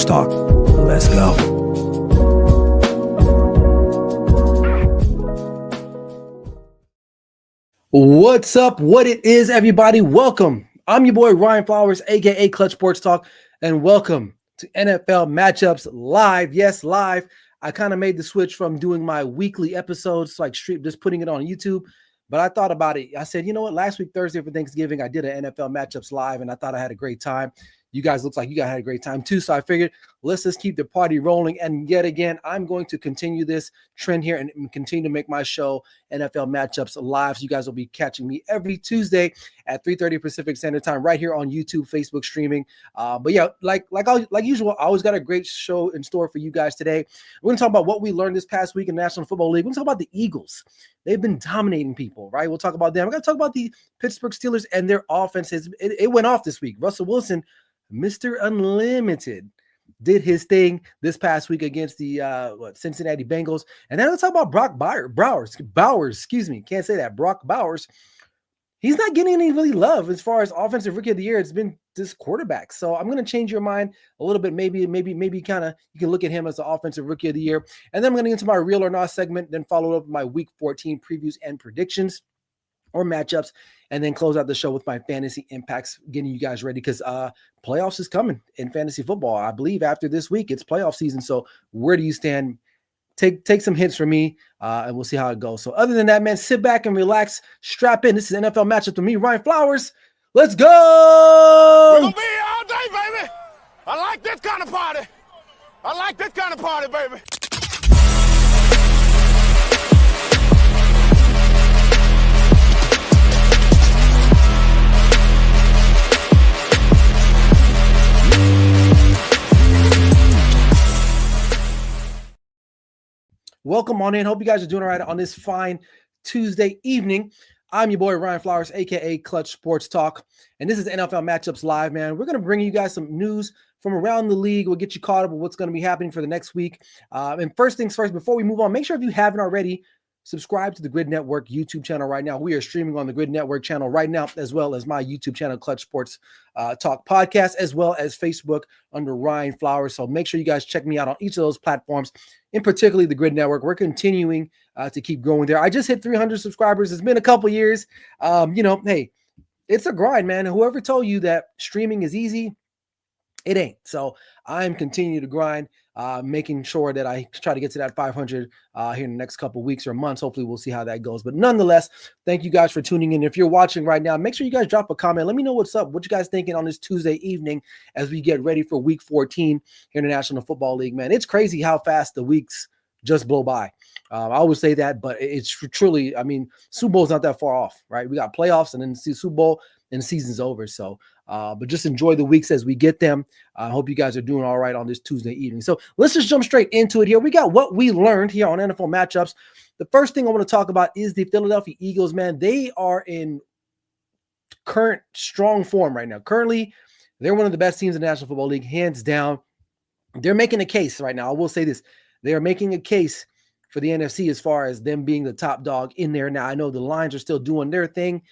Sports Talk. Let's go. What's up? What it is, everybody? Welcome. I'm your boy Ryan Flowers, aka Clutch Sports Talk, and welcome to NFL Matchups Live. Yes, live. I kind of made the switch from doing my weekly episodes, like just putting it on YouTube. But I thought about it. I said, you know what? Last week, Thursday for Thanksgiving, I did an NFL Matchups Live, and I thought I had a great time. You guys look like you guys had a great time too. So I figured let's just keep the party rolling. And yet again, I'm going to continue this trend here and continue to make my show NFL Matchups Live. So you guys will be catching me every Tuesday at 3:30 Pacific Standard Time right here on YouTube, Facebook streaming. But yeah, like usual, I always got a great show in store for you guys today. We're going to talk about what we learned this past week in the National Football League. We're going to talk about the Eagles. They've been dominating people, right? We'll talk about them. We're going to talk about the Pittsburgh Steelers and their offenses. It went off this week. Russell Wilson, Mr. Unlimited, did his thing this past week against the Cincinnati Bengals. And then let's talk about Brock Bowers, excuse me. Can't say that. Brock Bowers. He's not getting any really love as far as offensive rookie of the year. It's been this quarterback. So I'm going to change your mind a little bit. Maybe kind of you can look at him as the offensive rookie of the year. And then I'm going to get into my real or not segment, then follow up with my week 14 previews and predictions or matchups, and then close out the show with my fantasy impacts, getting you guys ready because playoffs is coming in fantasy football. I believe after this week, it's playoff season. So where do you stand? Take some hints from me, and we'll see how it goes. So other than that, man, sit back and relax. Strap in. This is NFL Matchup with me, Ryan Flowers. Let's go! We're going to be here all day, baby. I like this kind of party. Baby. Welcome on in. Hope you guys are doing all right on this fine Tuesday evening. I'm your boy, Ryan Flowers, a.k.a. Clutch Sports Talk, and this is NFL Matchups Live, man. We're going to bring you guys some news from around the league. We'll get you caught up with what's going to be happening for the next week. And first things first, before we move on, make sure if you haven't already, subscribe to the Grid Network YouTube channel right now. We are streaming on the Grid Network channel right now, as well as my YouTube channel, Clutch Sports Talk Podcast, as well as Facebook under Ryan Flowers. So make sure you guys check me out on each of those platforms, in particularly the Grid Network. We're continuing to keep growing there. I just hit 300 subscribers. It's been a couple years. Hey, it's a grind, man. Whoever told you that streaming is easy, it ain't. So I'm continuing to grind, making sure that I try to get to that 500 here in the next couple of weeks or months. Hopefully we'll see how that goes. But nonetheless, thank you guys for tuning in. If you're watching right now, make sure you guys drop a comment. Let me know what's up. What you guys thinking on this Tuesday evening as we get ready for week 14 here in the National Football League, man. It's crazy how fast the weeks just blow by. I always say that, but it's truly, I mean, Super Bowl's not that far off, right? We got playoffs and then the Super Bowl and the season's over. So, but just enjoy the weeks as we get them. I hope you guys are doing all right on this Tuesday evening. So let's just jump straight into it here. We got what we learned here on NFL Matchups. The first thing I want to talk about is the Philadelphia Eagles, man. They are in current strong form right now. Currently, they're one of the best teams in the National Football League, hands down. They're making a case right now. I will say this. They are making a case for the NFC as far as them being the top dog in there. Now, I know the Lions are still doing their thing,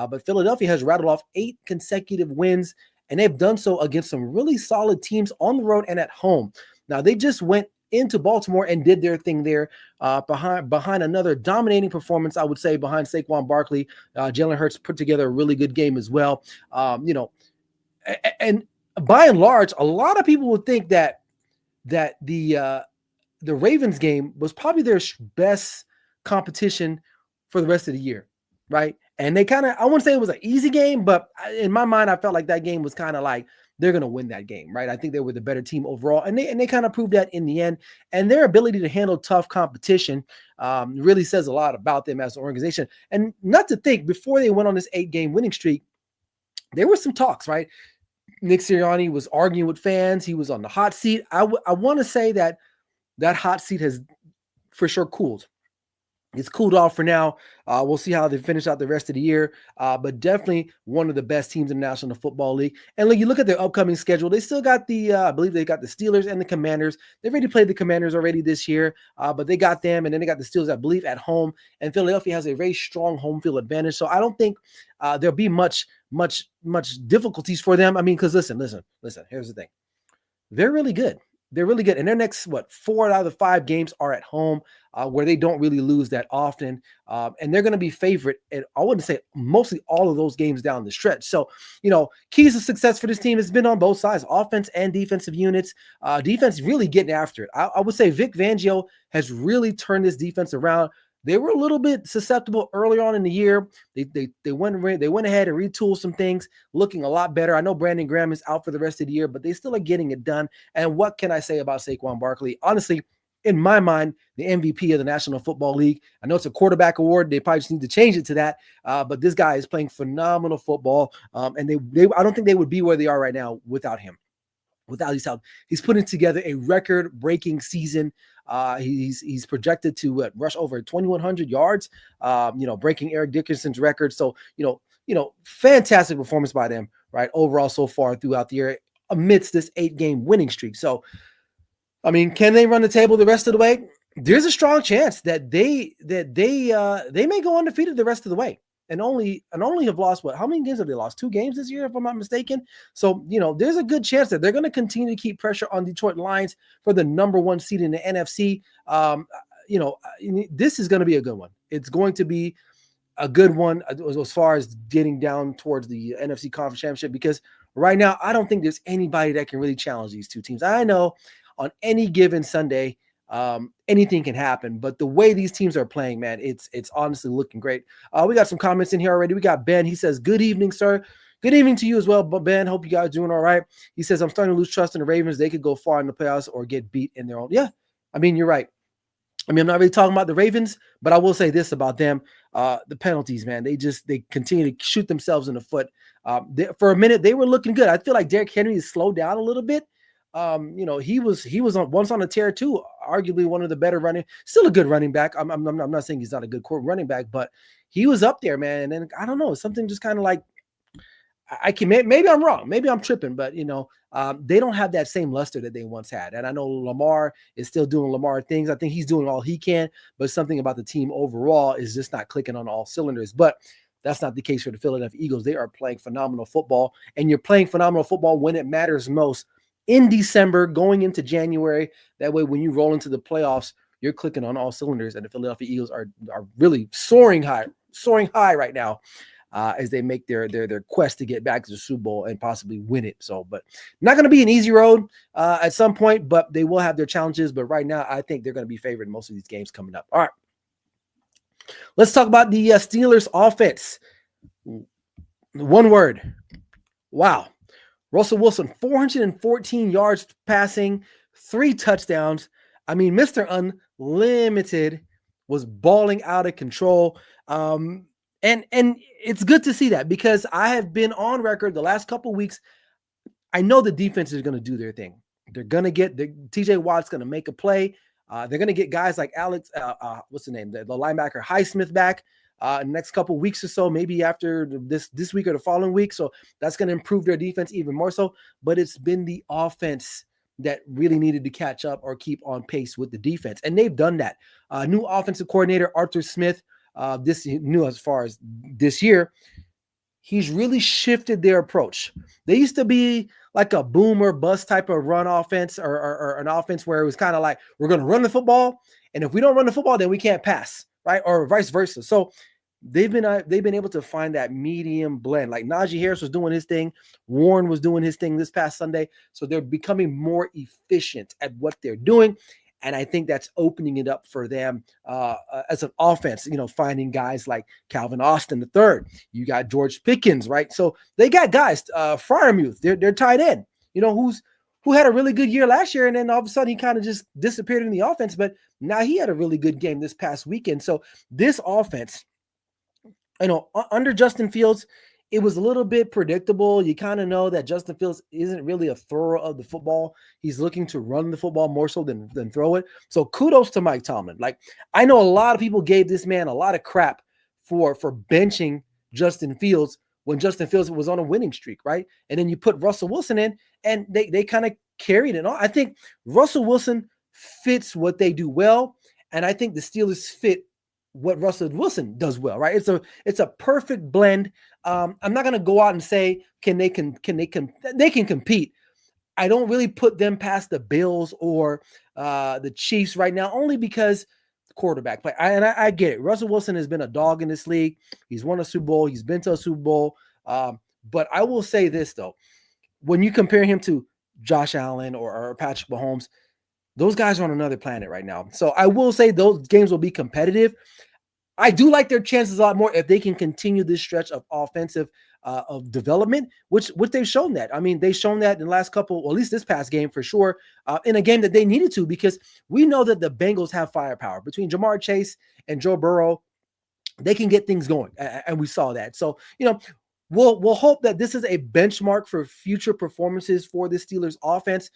but Philadelphia has rattled off 8 consecutive wins, and they've done so against some really solid teams on the road and at home. Now, they just went into Baltimore and did their thing there behind another dominating performance, I would say, behind Saquon Barkley. Jalen Hurts put together a really good game as well. And by and large, a lot of people would think that the Ravens game was probably their best competition for the rest of the year, right? And they kind of, I wouldn't say it was an easy game, but in my mind, I felt like that game was kind of like they're going to win that game, right? I think they were the better team overall, and they kind of proved that in the end. And their ability to handle tough competition really says a lot about them as an organization. And not to think, before they went on this 8-game winning streak, there were some talks, right? Nick Sirianni was arguing with fans. He was on the hot seat. I want to say that hot seat has for sure cooled. It's cooled off for now. We'll see how they finish out the rest of the year, but definitely one of the best teams in the National Football League. And you look at their upcoming schedule, they still got I believe they got the Steelers and the Commanders. They've already played the Commanders already this year, but they got them, and then they got the Steelers, I believe, at home. And Philadelphia has a very strong home field advantage, so I don't think there'll be much difficulties for them. I mean, because listen. Here's the thing. they're really good. They're really good. And their next, 4 out of the 5 games are at home, where they don't really lose that often. And they're going to be favorite. And I wouldn't say mostly all of those games down the stretch. So, keys to success for this team has been on both sides, offense and defensive units. Defense really getting after it. I would say Vic Fangio has really turned this defense around. They were a little bit susceptible earlier on in the year. They went ahead and retooled some things, looking a lot better. I know Brandon Graham is out for the rest of the year, but they still are getting it done. And what can I say about Saquon Barkley? Honestly, in my mind, the MVP of the National Football League. I know it's a quarterback award. They probably just need to change it to that. But this guy is playing phenomenal football. And I don't think they would be where they are right now without him. Without his help, he's putting together a record-breaking season. He's projected to rush over 2,100 yards, breaking Eric Dickerson's record. So, fantastic performance by them, right? Overall, so far throughout the year, amidst this 8-game winning streak. So, I mean, can they run the table the rest of the way? There's a strong chance that they may go undefeated the rest of the way. And only have lost how many games have they lost? 2 games this year, if I'm not mistaken. So, there's a good chance that they're going to continue to keep pressure on Detroit Lions for the number 1 seed in the NFC. This is going to be a good one. It's going to be a good one as far as getting down towards the NFC Conference Championship, because right now, I don't think there's anybody that can really challenge these two teams. I know on any given Sunday, anything can happen, but the way these teams are playing, man, it's honestly looking great. We got some comments in here already. We got Ben. He says, good evening, sir. Good evening to you as well, but Ben, hope you guys are doing all right. He says, I'm starting to lose trust in the Ravens. They could go far in the playoffs or get beat in their own. Yeah, I mean, you're right. I mean, I'm not really talking about the Ravens, but I will say this about them. The penalties, man, they continue to shoot themselves in the foot. For a minute, they were looking good. I feel like Derrick Henry has slowed down a little bit. He was once on a tear too, arguably one of the better still a good running back. I'm not saying he's not a good running back, but he was up there, man. And I don't know, something just kind of like, maybe I'm wrong, maybe I'm tripping, but they don't have that same luster that they once had. And I know Lamar is still doing Lamar things. I think he's doing all he can, but something about the team overall is just not clicking on all cylinders. But that's not the case for the Philadelphia Eagles. They are playing phenomenal football, and you're playing phenomenal football when it matters most. In December, going into January, that way when you roll into the playoffs, you're clicking on all cylinders, and the Philadelphia Eagles are really soaring high right now as they make their quest to get back to the Super Bowl and possibly win it. So, but not going to be an easy road at some point, but they will have their challenges. But right now, I think they're going to be favored in most of these games coming up. All right, let's talk about the Steelers offense. One word: wow. Russell Wilson, 414 yards passing, 3 touchdowns. I mean, Mr. Unlimited was balling out of control. And it's good to see that, because I have been on record the last couple of weeks. I know the defense is going to do their thing. They're going to get TJ Watt's going to make a play. They're going to get guys like Alex, what's the name? The linebacker Highsmith back. Next couple weeks or so, maybe after this week or the following week. So that's going to improve their defense even more so. But it's been the offense that really needed to catch up or keep on pace with the defense. And they've done that. New offensive coordinator, Arthur Smith, as far as this year, he's really shifted their approach. They used to be like a boom or bust type of run offense, or an offense where it was kind of like, we're going to run the football, and if we don't run the football, then we can't pass. Right, or vice versa. So they've been able to find that medium blend. Like Najee Harris was doing his thing, Warren was doing his thing this past Sunday. So they're becoming more efficient at what they're doing, and I think that's opening it up for them as an offense. Finding guys like Calvin Austin III. You got George Pickens, right? So they got guys. Freiermuth, they're tight end. Who had a really good year last year, and then all of a sudden he kind of just disappeared in the offense. But now he had a really good game this past weekend. So this offense, under Justin Fields, it was a little bit predictable. You kind of know that Justin Fields isn't really a thrower of the football. He's looking to run the football more so than throw it. So kudos to Mike Tomlin. Like, I know a lot of people gave this man a lot of crap for benching Justin Fields when Justin Fields was on a winning streak, right? And then you put Russell Wilson in, and they kind of carried it on. I think Russell Wilson fits what they do well, and I think the Steelers fit what Russell Wilson does well, right? It's a perfect blend. I'm not going to go out and say they can compete. I don't really put them past the Bills or the Chiefs right now, only because quarterback play. I get it. Russell Wilson has been a dog in this league. He's won a Super Bowl. He's been to a Super Bowl. But I will say this, though. When you compare him to Josh Allen or Patrick Mahomes, those guys are on another planet right now. So I will say those games will be competitive. I do like their chances a lot more if they can continue this stretch of offensive of development, which they've shown that. I mean, they've shown that in the last couple, or at least this past game for sure, in a game that they needed to, because we know that the Bengals have firepower between Jamar Chase and Joe Burrow. They can get things going, and we saw that. So, we'll hope that this is a benchmark for future performances for the Steelers offense.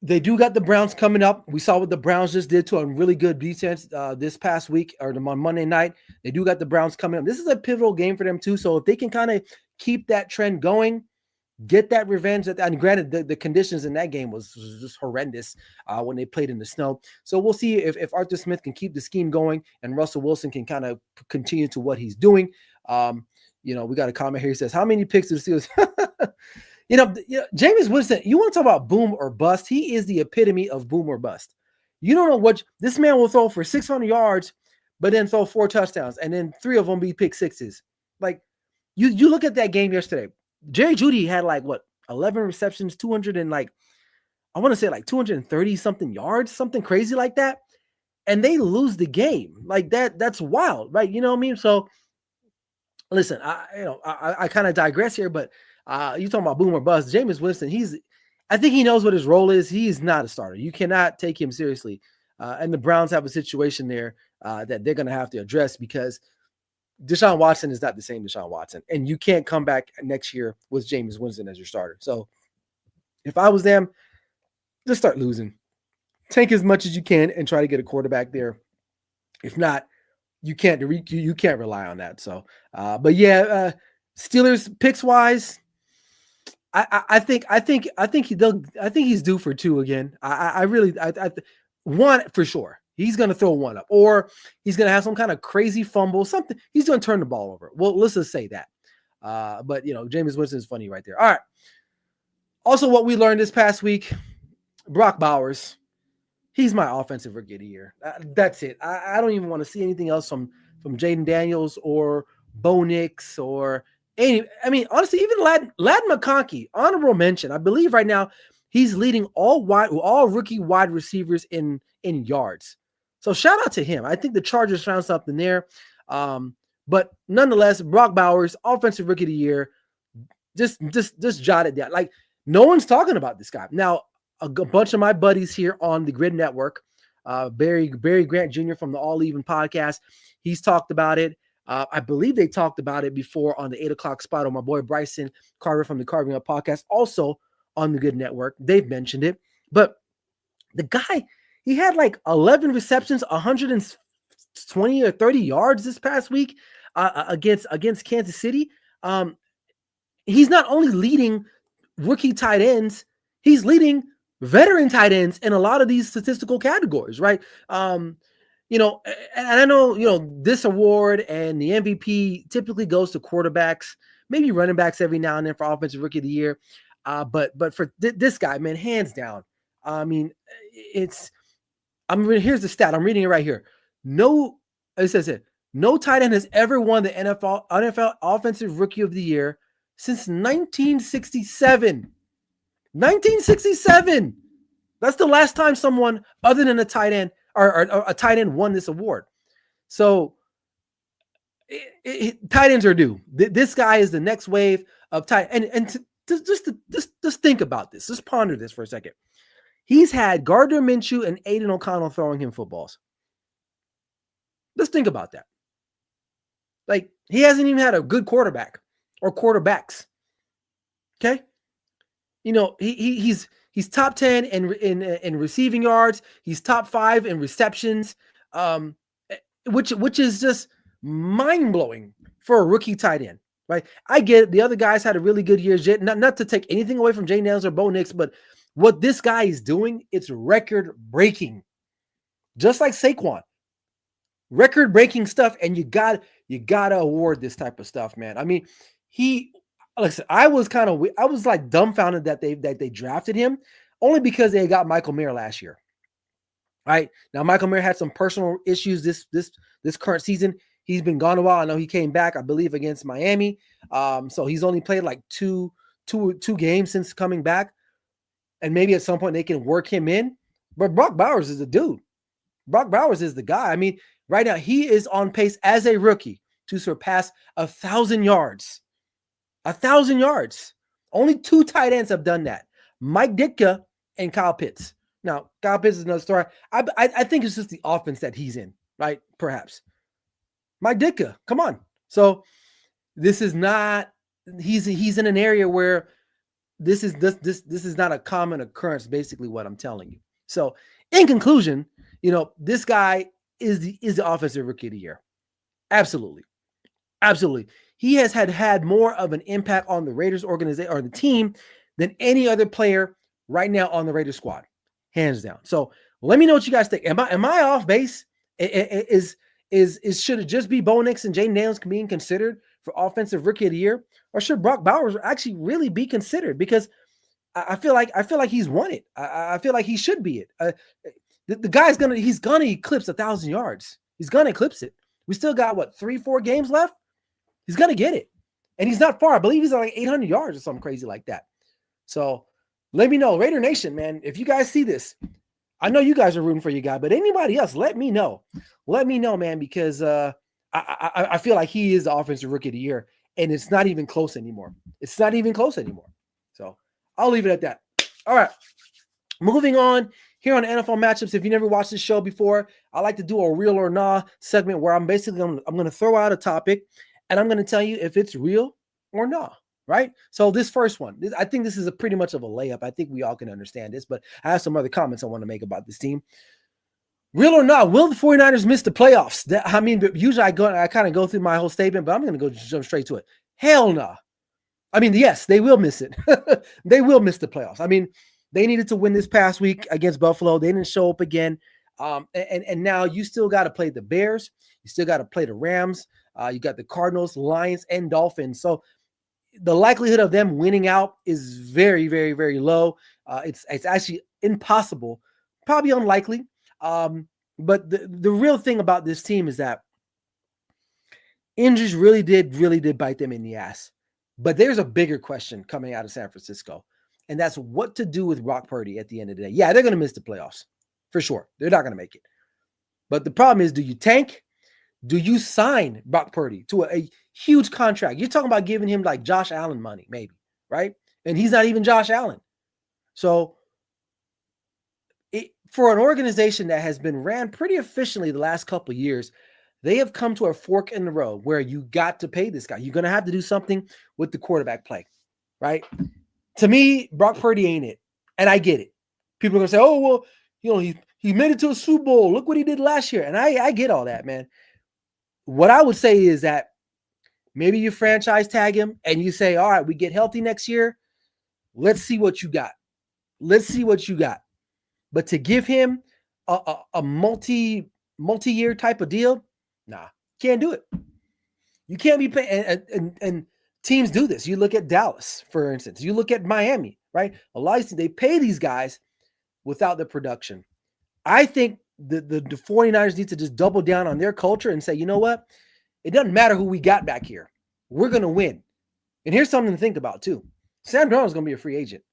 They do got the Browns coming up. We saw what the Browns just did to a really good defense this past week or on Monday night. They do got the Browns coming up. This is a pivotal game for them too. So if they can kind of keep that trend going, get that revenge. And granted, the conditions in that game was just horrendous when they played in the snow. So we'll see if Arthur Smith can keep the scheme going and Russell Wilson can kind of continue to what he's doing. We got a comment here. He says, how many picks do the Steelers? Jameis Winston, you want to talk about boom or bust? He is the epitome of boom or bust. You don't know what this man will throw for 600 yards, but then throw 4 touchdowns, and then 3 of them be pick sixes. Like, you look at that game yesterday. Jerry Jeudy had 11 receptions, 200 and I want to say 230 something yards, something crazy like that, and they lose the game. Like that's wild, right? You know what I mean? So listen, I kind of digress here, but you talking about boom or bust. Jameis Winston, I think he knows what his role is. He's not a starter. You cannot take him seriously. And the Browns have a situation there that they're going to have to address, because Deshaun Watson is not the same Deshaun Watson. And you can't come back next year with Jameis Winston as your starter. So if I was them, just start losing. Tank as much as you can and try to get a quarterback there. If not, you can't rely on that. So, but yeah, Steelers picks wise, I think he's due for 2 again. I really one for sure. He's going to throw 1 up, or he's going to have some kind of crazy fumble, something. He's going to turn the ball over. Well, let's just say that. But Jameis Winston is funny right there. All right. Also, what we learned this past week, Brock Bowers, he's my offensive rookie of the year. That's it. I don't even want to see anything else from Jaden Daniels or Bo Nix or honestly, even Ladd McConkey, honorable mention. I believe right now he's leading all rookie wide receivers in yards. So shout out to him. I think the Chargers found something there. But nonetheless, Brock Bowers, offensive rookie of the year, just jot it down. Like, no one's talking about this guy. Now, a bunch of my buddies here on the Grid Network, Barry Grant Jr. from the All Even podcast, he's talked about it. I believe they talked about it before on the 8 o'clock spot on my boy Bryson Carver from the Carving Up podcast, also on the Good Network. They've mentioned it. But the guy, he had 11 receptions, 120 or 30 yards this past week against Kansas City. He's not only leading rookie tight ends, he's leading veteran tight ends in a lot of these statistical categories, right? And I know, this award and the MVP typically goes to quarterbacks, maybe running backs every now and then for offensive rookie of the year. But for this guy, man, hands down. I mean, here's the stat. I'm reading it right here. It says it. No tight end has ever won the NFL Offensive Rookie of the Year since 1967. 1967. That's the last time someone other than a tight end or a tight end won this award. So tight ends are due. This guy is the next wave of tight and just think about this. Just ponder this for a second. He's had Gardner Minshew and Aiden O'Connell throwing him footballs. Let's think about that. Like, he hasn't even had a good quarterback or quarterbacks. Okay. He's top 10 in receiving yards. He's top 5 in receptions, which is just mind-blowing for a rookie tight end, right? I get it. The other guys had a really good year. Not to take anything away from Jay Daniels or Bo Nix, but what this guy is doing, it's record-breaking. Just like Saquon. Record-breaking stuff, and you gotta award this type of stuff, man. I mean, listen, I was like dumbfounded that they drafted him only because they got Michael Mayer last year. Right now, Michael Mayer had some personal issues this current season. He's been gone a while. I know he came back, I believe, against Miami. So he's only played like two games since coming back, and maybe at some point they can work him in. But Brock Bowers is a dude. Brock Bowers is the guy. I mean, right now he is on pace as a rookie to surpass 1,000 yards. 1,000 yards. Only 2 tight ends have done that: Mike Ditka and Kyle Pitts. Now, Kyle Pitts is another story. I think it's just the offense that he's in, right? Perhaps. Mike Ditka, come on. So this is not. He's in an area where this is not a common occurrence. Basically, what I'm telling you. So, in conclusion, this guy is the offensive rookie of the year. Absolutely. He has had more of an impact on the Raiders organization or the team than any other player right now on the Raiders squad, hands down. So let me know what you guys think. Am I off base? Should it just be Bo Nix and Jaden Daniels being considered for offensive rookie of the year, or should Brock Bowers actually really be considered? Because I feel like he's won it. I feel like he should be it. The guy's gonna eclipse 1,000 yards. He's gonna eclipse it. We still got 3-4 games left. He's gonna get it, and he's not far. I believe he's at like 800 yards or something crazy like that. So let me know, Raider Nation, man. If you guys see this, I know you guys are rooting for your guy, but anybody else, let me know. Let me know, man, because I feel like he is the offensive rookie of the year, and it's not even close anymore. So I'll leave it at that. All right, moving on here on NFL matchups. If you never watched this show before, I like to do a real or nah segment where I'm going to throw out a topic, and I'm going to tell you if it's real or nah. Right? So this first one, I think this is a pretty much of a layup. I think we all can understand this, but I have some other comments I want to make about this team. Real or not, will the 49ers miss the playoffs? Usually I kind of go through my whole statement, but I'm going to jump straight to it. Hell no. I mean, yes, they will miss it. They will miss the playoffs. I mean, they needed to win this past week against Buffalo. They didn't show up again. And now you still got to play the Bears. You still got to play the Rams. You got the Cardinals, Lions, and Dolphins. So the likelihood of them winning out is very, very, very low. It's actually impossible, probably unlikely. But the real thing about this team is that injuries really did bite them in the ass. But there's a bigger question coming out of San Francisco, and that's what to do with Brock Purdy at the end of the day. Yeah, they're going to miss the playoffs for sure. They're not going to make it. But the problem is, do you tank? Do you sign Brock Purdy to a huge contract? You're talking about giving him like Josh Allen money, maybe, right? And he's not even Josh Allen. So for an organization that has been ran pretty efficiently the last couple of years, they have come to a fork in the road where you got to pay this guy. You're going to have to do something with the quarterback play, right? To me, Brock Purdy ain't it. And I get it. People are going to say, oh, well, he made it to a Super Bowl. Look what he did last year. And I get all that, man. What I would say is that maybe you franchise tag him and you say, all right, we get healthy next year. Let's see what you got. But to give him a multi-year type of deal, nah, can't do it. You can't be paying. And teams do this. You look at Dallas, for instance. You look at Miami, right? A lot of they pay these guys without the production. I think the 49ers need to just double down on their culture and say, you know what? It doesn't matter who we got back here. We're going to win. And here's something to think about, too. Sam Darnold's going to be a free agent.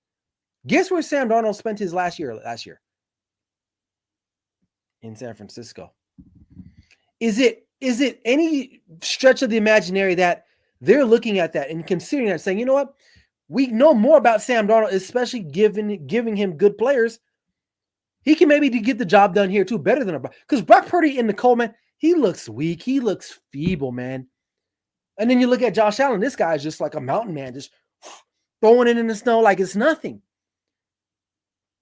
Guess where Sam Darnold spent his last year? In San Francisco. Is it any stretch of the imaginary that they're looking at that and considering that, saying, you know what? We know more about Sam Darnold, especially giving him good players. He can maybe get the job done here too, better than because Brock Purdy in the Coleman, he looks weak. He looks feeble, man. And then you look at Josh Allen. This guy is just like a mountain man, just throwing it in the snow like it's nothing.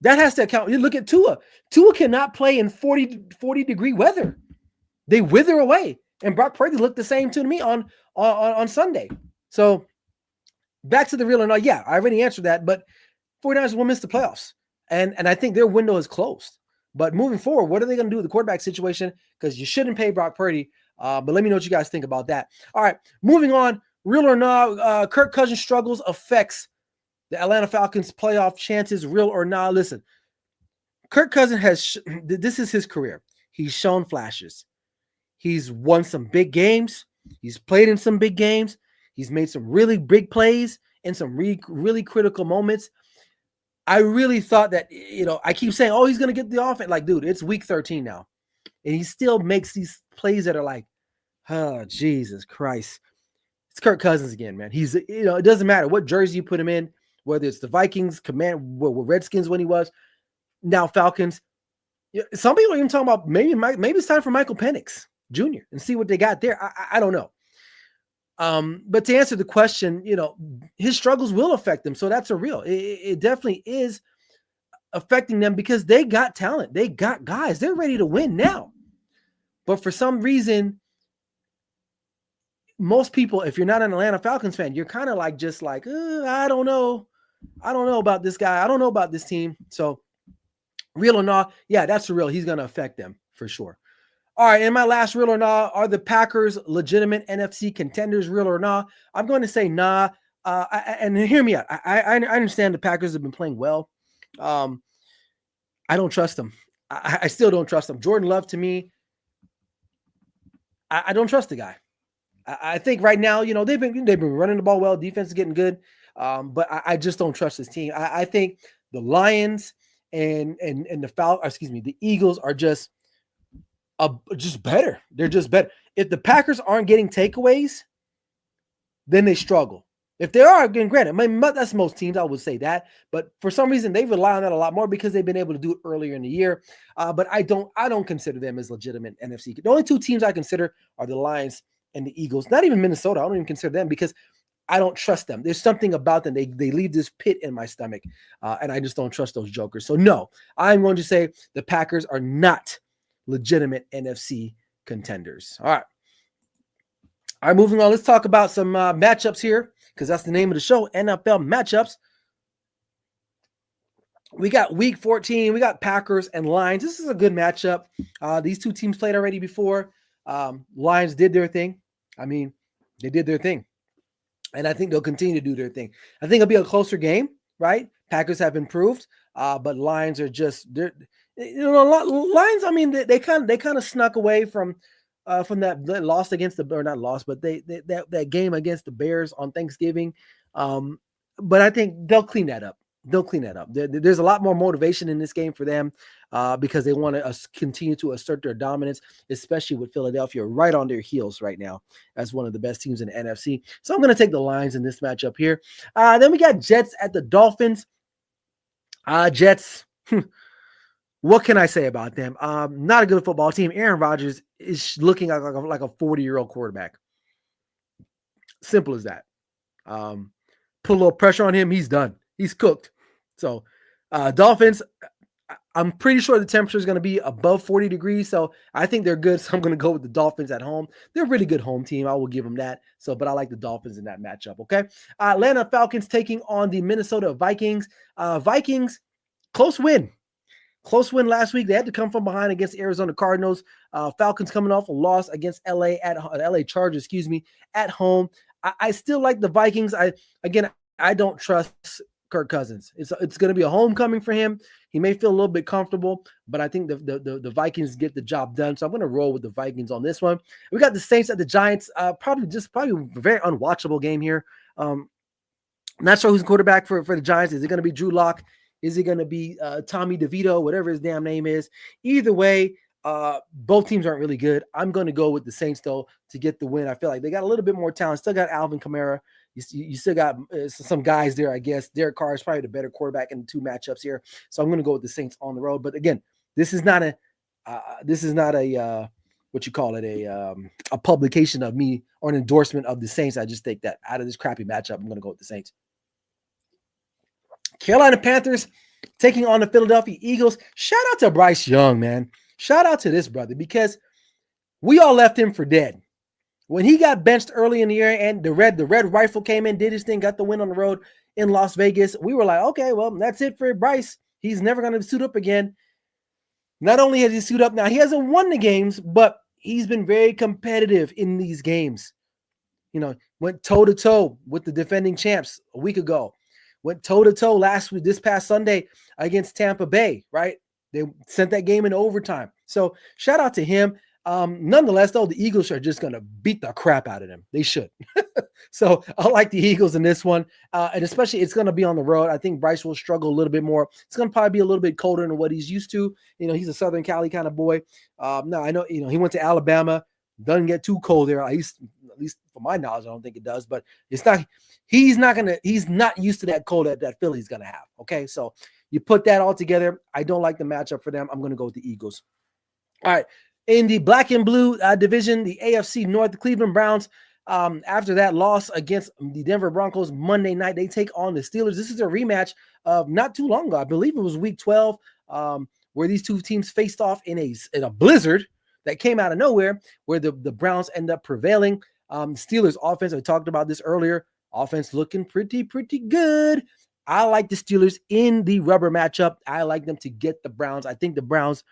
That has to account. You look at Tua. Tua cannot play in 40-degree weather. They wither away. And Brock Purdy looked the same to me on Sunday. So back to the real or not. Yeah, I already answered that. But 49ers will miss the playoffs. And I think their window is closed. But moving forward, what are they going to do with the quarterback situation? Because you shouldn't pay Brock Purdy. But let me know what you guys think about that. All right, moving on. Real or not, Kirk Cousins' struggles affects the Atlanta Falcons' playoff chances. Real or not, listen, Kirk Cousins this is his career. He's shown flashes. He's won some big games. He's played in some big games. He's made some really big plays in some really critical moments. I really thought that, I keep saying, oh, he's going to get the offense. Like, dude, it's week 13 now. And he still makes these plays that are like, oh, Jesus Christ. It's Kirk Cousins again, man. He's, it doesn't matter what jersey you put him in, whether it's the Vikings, Redskins when he was, now Falcons. Some people are even talking about maybe it's time for Michael Penix Jr. and see what they got there. I don't know. But to answer the question, his struggles will affect them. So that's a real. It definitely is affecting them because they got talent. They got guys. They're ready to win now. But for some reason, most people, if you're not an Atlanta Falcons fan, you're kind of like I don't know. I don't know about this guy. I don't know about this team. So real or not, yeah, that's the real. He's going to affect them for sure. All right, and my last real or not, are the Packers legitimate NFC contenders, real or not? I'm going to say nah. And hear me out. I understand the Packers have been playing well. I don't trust them. I still don't trust them. Jordan Love, to me, I don't trust the guy. I think right now, they've been running the ball well. Defense is getting good, but I just don't trust this team. I think the Lions and the Eagles are just better. They're just better. If the Packers aren't getting takeaways, then they struggle. If they are, again, granted, that's most teams, I would say that. But for some reason, they rely on that a lot more because they've been able to do it earlier in the year. But I don't consider them as legitimate NFC. The only two teams I consider are the Lions and the Eagles. Not even Minnesota. I don't even consider them because I don't trust them. There's something about them. They leave this pit in my stomach, and I just don't trust those jokers. So no, I'm going to say the Packers are not legitimate NFC contenders. All right, moving on. Let's talk about some matchups here because that's the name of the show, NFL matchups. We got week 14. We got Packers and Lions. This is a good matchup. These two teams played already before. Lions did their thing. I mean, they did their thing. And I think they'll continue to do their thing. I think it'll be a closer game, right? Packers have improved, but Lions are just Lions. I mean, they kind of snuck away from that loss against not loss, but that game against the Bears on Thanksgiving. But I think they'll clean that up. There's a lot more motivation in this game for them because they want to continue to assert their dominance, especially with Philadelphia right on their heels right now as one of the best teams in the NFC. So I'm going to take the Lions in this matchup here. Then we got Jets at the Dolphins. Jets, what can I say about them? Not a good football team. Aaron Rodgers is looking like a 40-year-old quarterback. Simple as that. Put a little pressure on him, he's done. He's cooked. So Dolphins, I'm pretty sure the temperature is going to be above 40 degrees. So I think they're good. So I'm going to go with the Dolphins at home. They're a really good home team. I will give them that. But I like the Dolphins in that matchup. Okay. Atlanta Falcons taking on the Minnesota Vikings. Vikings, close win last week. They had to come from behind against Arizona Cardinals. Falcons coming off a loss against LA Chargers, at home. I still like the Vikings. I don't trust Kirk Cousins. It's going to be a homecoming for him. He may feel a little bit comfortable, but I think the Vikings get the job done. So I'm going to roll with the Vikings on this one. We got the Saints at the Giants. Probably a very unwatchable game here. Not sure who's quarterback for the Giants. Is it going to be Drew Lock? Is it going to be Tommy DeVito, whatever his damn name is? Either way, both teams aren't really good. I'm going to go with the Saints, though, to get the win. I feel like they got a little bit more talent. Still got Alvin Kamara. You still got some guys there, I guess. Derek Carr is probably the better quarterback in the two matchups here. So I'm going to go with the Saints on the road. But again, this is not a what you call it, a publication of me or an endorsement of the Saints. I just think that out of this crappy matchup, I'm going to go with the Saints. Carolina Panthers taking on the Philadelphia Eagles. Shout out to Bryce Young, man. Shout out to this brother because we all left him for dead. When he got benched early in the year and the red rifle came in, did his thing, got the win on the road in Las Vegas, we were like, okay, well, that's it for Bryce. He's never going to suit up again. Not only has he suited up now, he hasn't won the games, but he's been very competitive in these games. went toe to toe with the defending champs a week ago. Went toe to toe last week, this past Sunday against Tampa Bay, right? They sent that game in overtime. So shout out to him. Nonetheless, though, the Eagles are just going to beat the crap out of them. They should. So I like the Eagles in this one. And especially it's going to be on the road. I think Bryce will struggle a little bit more. It's going to probably be a little bit colder than what he's used to. He's a Southern Cali kind of boy. No, I know, he went to Alabama. Doesn't get too cold there. At least for my knowledge, I don't think it does. But he's not used to that cold that Philly's going to have. Okay, so you put that all together. I don't like the matchup for them. I'm going to go with the Eagles. All right. In the black and blue division, the AFC North, the Cleveland Browns, after that loss against the Denver Broncos Monday night, they take on the Steelers. This is a rematch of not too long ago. I believe it was week 12, where these two teams faced off in a blizzard that came out of nowhere, where the Browns end up prevailing. Steelers offense, I talked about this earlier, offense looking pretty good. I like the Steelers in the rubber matchup. I like them to get the Browns. I think the Browns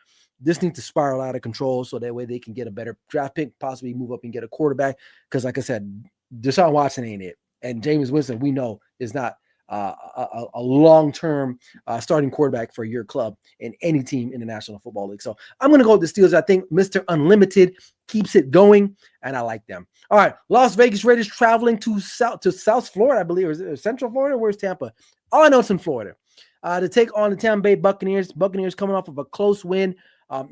just need to spiral out of control so that way they can get a better draft pick, possibly move up and get a quarterback. Because like I said, Deshaun Watson ain't it. And Jameis Winston, we know, is not a long-term starting quarterback for your club in any team in the National Football League. So I'm going to go with the Steelers. I think Mr. Unlimited keeps it going, and I like them. All right, Las Vegas Raiders traveling to South Florida, I believe. Or is it Central Florida? Where's Tampa? All I know it's in Florida. To take on the Tampa Bay Buccaneers. Buccaneers coming off of a close win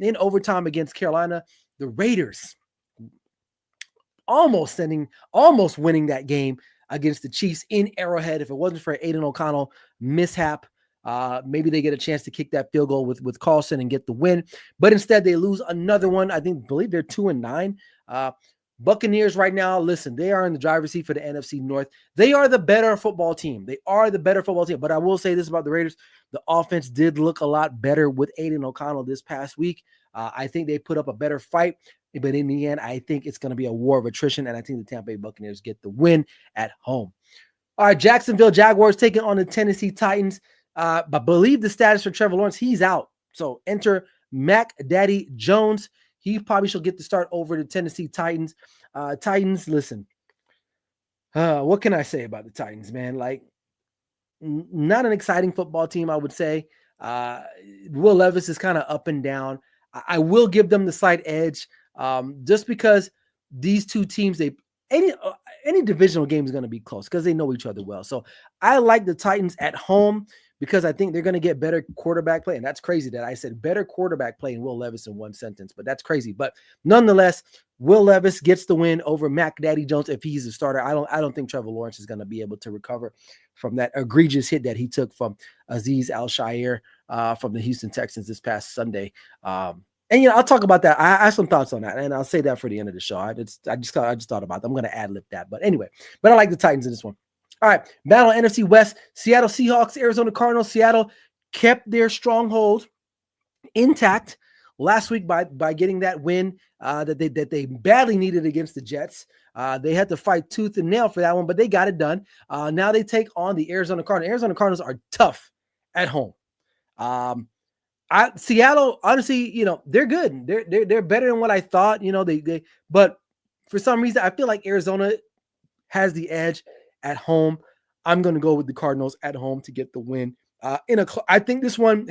in overtime against Carolina. The Raiders almost winning that game against the Chiefs in Arrowhead. If it wasn't for Aiden O'Connell mishap, maybe they get a chance to kick that field goal with Carlson and get the win. But instead, they lose another one. I believe they're 2-9. Buccaneers right now, listen, they are in the driver's seat for the NFC North. They are the better football team. But I will say this about the Raiders. The offense did look a lot better with Aiden O'Connell this past week. I think they put up a better fight. But in the end, I think it's going to be a war of attrition, and I think the Tampa Bay Buccaneers get the win at home. All right, Jacksonville Jaguars taking on the Tennessee Titans. I believe the status for Trevor Lawrence, he's out. So enter Mac Daddy Jones. He probably should get the start over the Tennessee Titans. Titans, listen. What can I say about the Titans, man? Like, not an exciting football team, I would say. Will Levis is kind of up and down. I will give them the slight edge. Just because these two teams, any divisional game is going to be close because they know each other well. So I like the Titans at home because I think they're going to get better quarterback play. And that's crazy that I said better quarterback play and Will Levis in one sentence, but that's crazy. But nonetheless, Will Levis gets the win over Mac Daddy Jones if he's a starter. I don't think Trevor Lawrence is going to be able to recover from that egregious hit that he took from Azeez Al-Shaair from the Houston Texans this past Sunday. And I'll talk about that. I have some thoughts on that, and I'll say that for the end of the show. I just thought about that. I'm going to ad lib that, but anyway. But I like the Titans in this one. All right, battle NFC West: Seattle Seahawks, Arizona Cardinals. Seattle kept their stronghold intact last week by getting that win that they badly needed against the Jets. They had to fight tooth and nail for that one, but they got it done. Now they take on the Arizona Cardinals. Arizona Cardinals are tough at home. Seattle, honestly, they're good. They're better than what I thought. But for some reason, I feel like Arizona has the edge at home. I'm going to go with the Cardinals at home to get the win. I think this one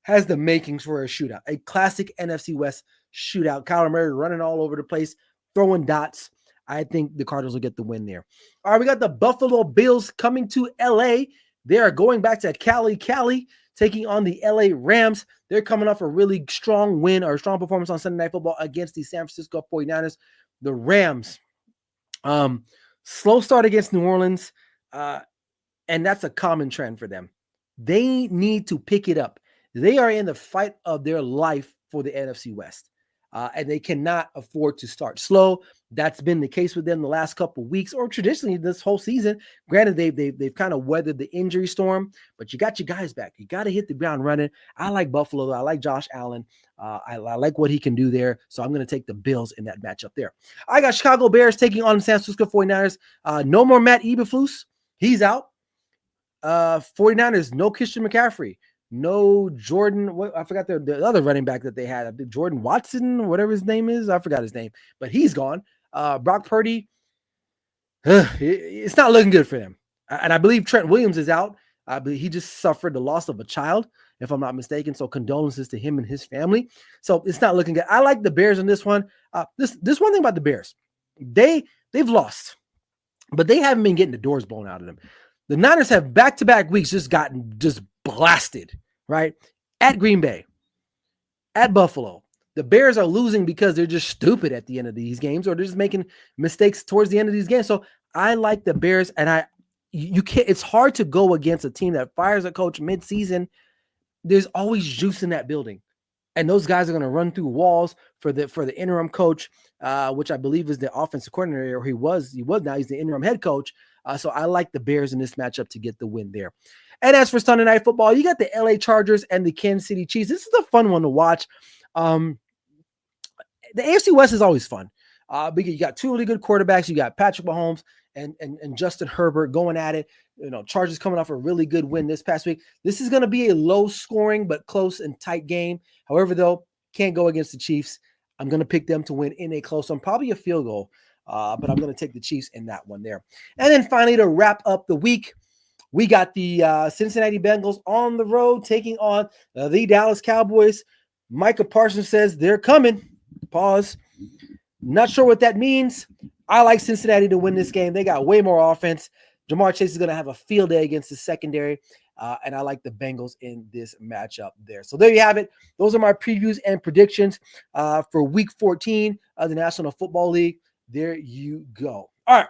has the makings for a shootout, a classic NFC West shootout. Kyler Murray running all over the place, throwing dots. I think the Cardinals will get the win there. All right, we got the Buffalo Bills coming to LA. They are going back to Cali, taking on the LA Rams. They're coming off a really strong win or strong performance on Sunday Night Football against the San Francisco 49ers. The Rams, slow start against New Orleans, and that's a common trend for them. They need to pick it up. They are in the fight of their life for the NFC West, and they cannot afford to start slow. That's been the case with them the last couple of weeks, or traditionally this whole season. Granted, they've kind of weathered the injury storm, but you got your guys back. You got to hit the ground running. I like Buffalo. I like Josh Allen. I like what he can do there. So I'm going to take the Bills in that matchup there. I got Chicago Bears taking on the San Francisco 49ers. No more Matt Eberflus. He's out. 49ers, no Christian McCaffrey. No Jordan. I forgot the other running back that they had. Jordan Watson, whatever his name is. I forgot his name, but he's gone. Brock Purdy. It's not looking good for them. And I believe Trent Williams is out. I believe he just suffered the loss of a child, if I'm not mistaken. So condolences to him and his family. So it's not looking good. I like the Bears in this one. This one thing about the Bears, they've lost, but they haven't been getting the doors blown out of them. The Niners have back-to-back weeks just gotten just blasted, right? At Green Bay, at Buffalo. The Bears are losing because they're just stupid at the end of these games, or they're just making mistakes towards the end of these games. So I like the Bears, and you can't. It's hard to go against a team that fires a coach mid-season. There's always juice in that building, and those guys are going to run through walls for the interim coach, which I believe is the offensive coordinator, or he was now. He's the interim head coach. So I like the Bears in this matchup to get the win there. And as for Sunday Night Football, you got the LA Chargers and the Kansas City Chiefs. This is a fun one to watch. The AFC West is always fun. Because you got two really good quarterbacks. You got Patrick Mahomes and Justin Herbert going at it. Chargers coming off a really good win this past week. This is going to be a low scoring but close and tight game. However, though, can't go against the Chiefs. I'm going to pick them to win in a close one, probably a field goal. But I'm going to take the Chiefs in that one there. And then finally, to wrap up the week, we got the Cincinnati Bengals on the road taking on the Dallas Cowboys. Micah Parsons says they're coming. Pause. Not sure what that means. I like Cincinnati to win this game. They got way more offense. Jamar Chase is going to have a field day against the secondary. And I like the Bengals in this matchup there. So there you have it. Those are my previews and predictions for Week 14 of the National Football League. There you go. All right.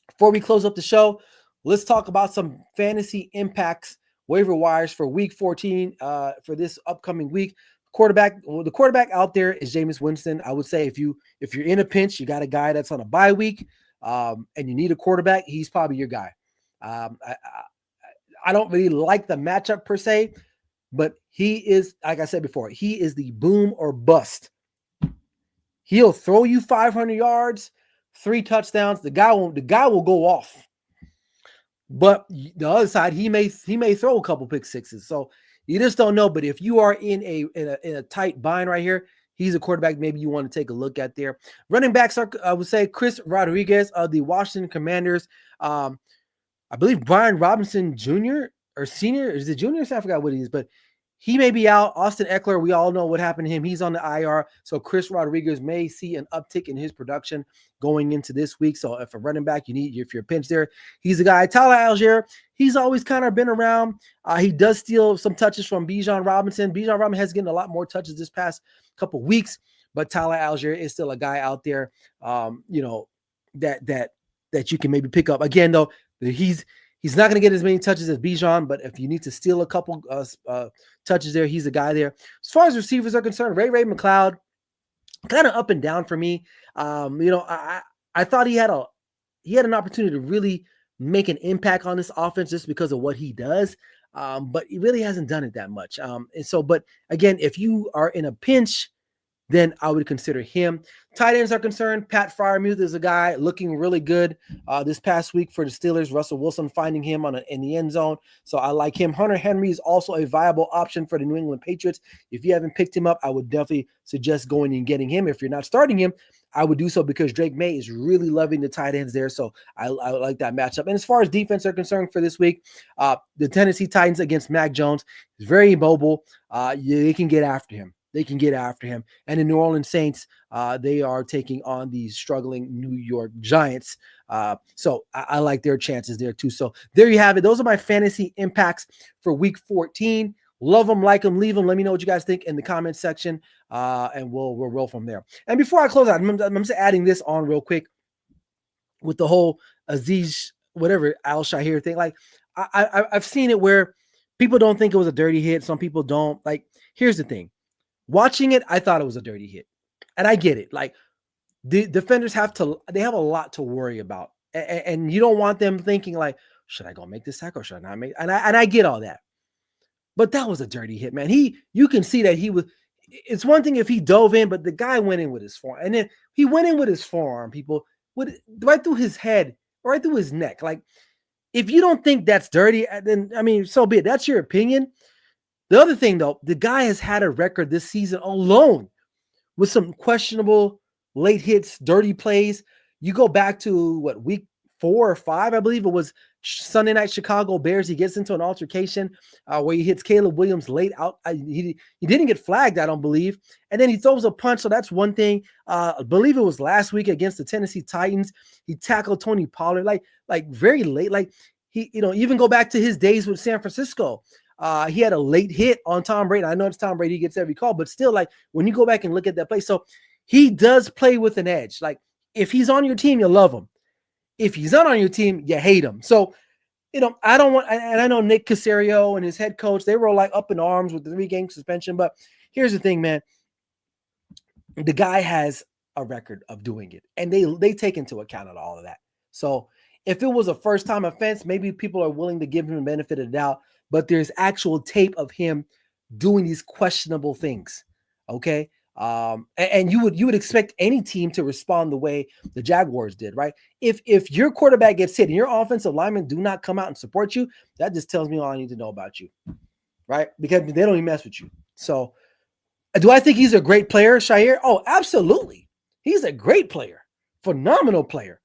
Before we close up the show, let's talk about some fantasy impacts, waiver wires for Week 14 for this upcoming week. The quarterback out there is Jameis Winston. I would say if you're in a pinch, you got a guy that's on a bye week, and you need a quarterback, he's probably your guy. I don't really like the matchup per se, but he is, like I said before, he is the boom or bust. He'll throw you 500 yards, 3 touchdowns. The guy will go off. But the other side, he may throw a couple pick sixes. So you just don't know. But if you are in a tight bind right here, he's a quarterback maybe you want to take a look at there. Running backs are, I would say, Chris Rodriguez of the Washington Commanders. I believe Brian Robinson Jr. or Senior. Is it Junior? I forgot what he is, but he may be out. Austin Eckler, we all know what happened to him. He's on the IR. So Chris Rodriguez may see an uptick in his production going into this week. So if a running back if you're a pinch there, he's the guy. Tyler Algier, he's always kind of been around. He does steal some touches from Bijan Robinson. Bijan Robinson has getting a lot more touches this past couple weeks, but Tyler Algier is still a guy out there, that you can maybe pick up. Again, though, He's not going to get as many touches as Bijan, but if you need to steal a couple touches there, he's a guy there. As far as receivers are concerned, Ray McLeod, kind of up and down for me. I thought he had an opportunity to really make an impact on this offense just because of what he does, but he really hasn't done it that much. But again, if you are in a pinch, then I would consider him. Tight ends are concerned. Pat Freiermuth is a guy looking really good this past week for the Steelers. Russell Wilson finding him in the end zone. So I like him. Hunter Henry is also a viable option for the New England Patriots. If you haven't picked him up, I would definitely suggest going and getting him. If you're not starting him, I would do so because Drake May is really loving the tight ends there. So I like that matchup. And as far as defense are concerned for this week, the Tennessee Titans against Mac Jones is very mobile. They can get after him. And the New Orleans Saints, they are taking on the struggling New York Giants. So I like their chances there too. So there you have it. Those are my fantasy impacts for Week 14. Love them, like them, leave them. Let me know what you guys think in the comments section, and we'll roll from there. And before I close out, I'm just adding this on real quick with the whole Aziz, whatever, Al-Shahir thing. Like I've seen it where people don't think it was a dirty hit. Some people don't. Like, here's the thing. Watching it, I thought it was a dirty hit. And I get it. Like, the defenders have a lot to worry about. And you don't want them thinking like, should I go make this tackle or should I not make? And I get all that. But that was a dirty hit, man. You can see that it's one thing if he dove in, but the guy went in with his forearm. And then he went in with his forearm, people, right through his head, right through his neck. Like, if you don't think that's dirty, then, I mean, so be it. That's your opinion. The other thing, though, the guy has had a record this season alone with some questionable late hits, dirty plays. You go back to week 4 or 5, I believe it was Sunday night Chicago Bears. He gets into an altercation where he hits Caleb Williams late out. He didn't get flagged, I don't believe. And then he throws a punch. So that's one thing. I believe it was last week against the Tennessee Titans. He tackled Tony Pollard like very late. Like he, even go back to his days with San Francisco. He had a late hit on Tom Brady. I know it's Tom Brady, he gets every call, but still, like when you go back and look at that play, so he does play with an edge. Like if he's on your team, you love him. If he's not on your team, you hate him. So, I don't want, and I know Nick Caserio and his head coach, they were like up in arms with the 3-game suspension. But here's the thing, man. The guy has a record of doing it, and they take into account of all of that. So if it was a first-time offense, maybe people are willing to give him the benefit of the doubt, but there's actual tape of him doing these questionable things. Okay. And you would expect any team to respond the way the Jaguars did, right? If your quarterback gets hit and your offensive linemen do not come out and support you, that just tells me all I need to know about you, right? Because they don't even mess with you. So do I think he's a great player, Shire? Oh, absolutely. He's a great player, phenomenal player,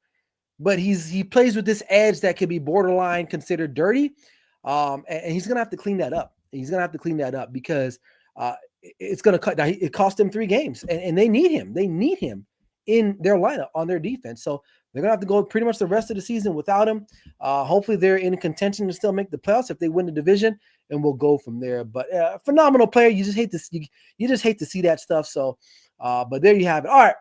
but he plays with this edge that could be borderline considered dirty. And he's going to have to clean that up. He's going to have to clean that up because it's going to cut. It cost them 3 games, and they need him. They need him in their lineup on their defense. So they're going to have to go pretty much the rest of the season without him. Hopefully they're in contention to still make the playoffs if they win the division, and we'll go from there. But phenomenal player. You just hate to you just hate to see that stuff. So, but there you have it. All right,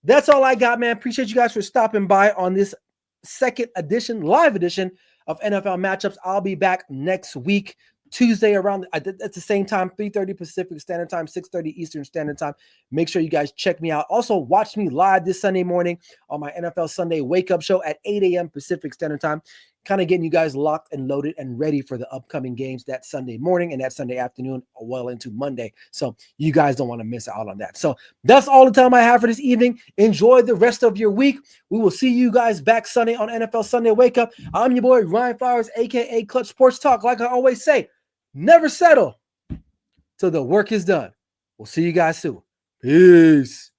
that's all I got, man. Appreciate you guys for stopping by on this second edition, live edition of NFL Matchups. I'll be back next week, Tuesday around at the same time, 3:30 Pacific Standard Time, 6:30 Eastern Standard Time. Make sure you guys check me out. Also, watch me live this Sunday morning on my NFL Sunday Wake Up Show at 8 a.m. Pacific Standard Time, kind of getting you guys locked and loaded and ready for the upcoming games that Sunday morning and that Sunday afternoon, well into Monday. So you guys don't want to miss out on that. So that's all the time I have for this evening. Enjoy the rest of your week. We will see you guys back Sunday on NFL Sunday Wake Up. I'm your boy, Ryan Flowers, a.k.a. Clutch Sports Talk. Like I always say, never settle till the work is done. We'll see you guys soon. Peace.